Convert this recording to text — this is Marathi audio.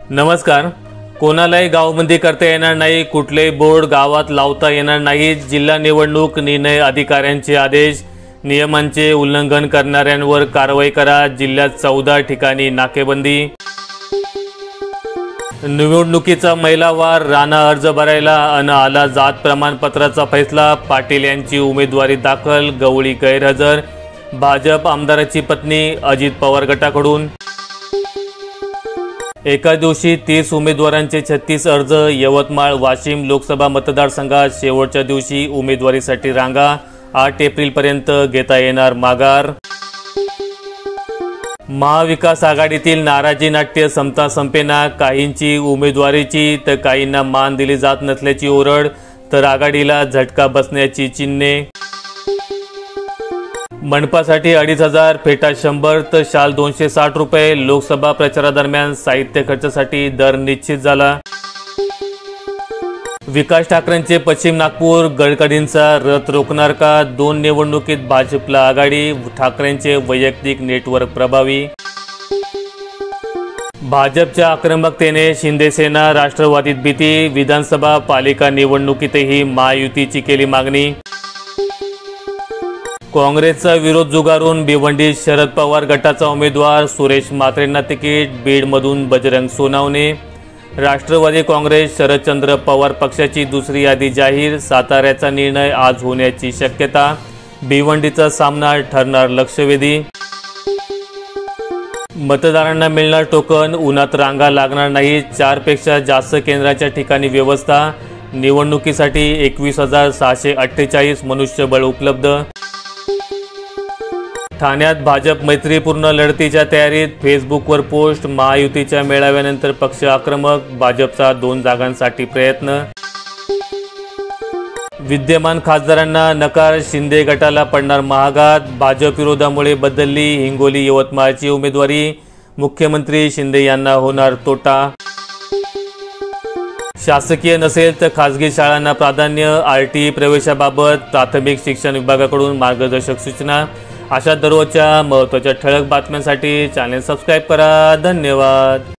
नमस्कार। कोणालाही गावबंदी करता येणार नाही, कुठलेही बोर्ड गावात लावता येणार नाही। जिल्हा निवडणूक निर्णय अधिकाऱ्यांचे आदेश। नियमांचे उल्लंघन करणाऱ्यांवर कारवाई करा। जिल्ह्यात 14 ठिकाणी नाकेबंदी। निवडणुकीचा महिलावार राणा अर्ज भरायला अन आला जात प्रमाणपत्राचा फैसला। पाटील यांची उमेदवारी दाखल, गवळी गैरहजर। भाजप आमदाराची पत्नी अजित पवार गटाकडून। एका दिवशी 30 उमेदवारांचे 36 अर्ज। यवतमाळ वाशिम लोकसभा मतदारसंघात शेवटच्या दिवशी उमेदवारीसाठी रांगा। 8 एप्रिलपर्यंत घेता येणार माघार। महाविकास आघाडीतील नाराजी नाट्य संपता संपेना। काहींची उमेदवारीची तर काहींना मान दिली जात नसल्याची ओरड, तर आघाडीला झटका बसण्याची चिन्हे। मंडपासाठी 2500, फेटा 100 तर शाल 260 रुपये। लोकसभा प्रचारादरम्यान साहित्य खर्चासाठी दर निश्चित झाला। विकास ठाकरेंचे पश्चिम नागपूर, गडकरींचा रथ रोखणार का? 2 निवडणुकीत भाजपला आघाडी, ठाकरेंचे वैयक्तिक नेटवर्क प्रभावी। भाजपच्या आक्रमकतेने शिंदेसेना राष्ट्रवादीत भीती। विधानसभा पालिका निवडणुकीतही महायुतीची केली मागणी। काँग्रेसचा विरोध जुगारून भिवंडीत शरद पवार गटाचा उमेदवार सुरेश म्हात्रेंना तिकीट। बीडमधून बजरंग सोनावणे। राष्ट्रवादी काँग्रेस शरदचंद्र पवार पक्षाची दुसरी यादी जाहीर। साताऱ्याचा निर्णय आज होण्याची शक्यता। भिवंडीचा सामना ठरणार लक्षवेधी। मतदारांना मिळणार टोकन, उन्हात रांगा लागणार नाही। 4 पेक्षा जास्त केंद्राच्या ठिकाणी व्यवस्था। निवडणुकीसाठी 21,648 मनुष्यबळ उपलब्ध। ठाण्यात भाजप मैत्रीपूर्ण लढतीच्या तयारीत। फेसबुकवर पोस्ट। महायुतीच्या मेळाव्यानंतर पक्ष आक्रमक, भाजपचा 2 जागांसाठी प्रयत्न। विद्यमान खासदारांना नकार, शिंदे गटाला पडणार महागात। भाजप विरोधामुळे बदलली हिंगोली यवतमाळची उमेदवारी। मुख्यमंत्री शिंदे यांना होणार तोटा। शासकीय नसेल तर खासगी शाळांना प्राधान्य। RTE प्रवेशाबाबत प्राथमिक शिक्षण विभागाकडून मार्गदर्शक सूचना। अशा दररोजच्या महत्त्वाच्या ठळक बातम्यांसाठी चॅनल सबस्क्राइब करा। धन्यवाद।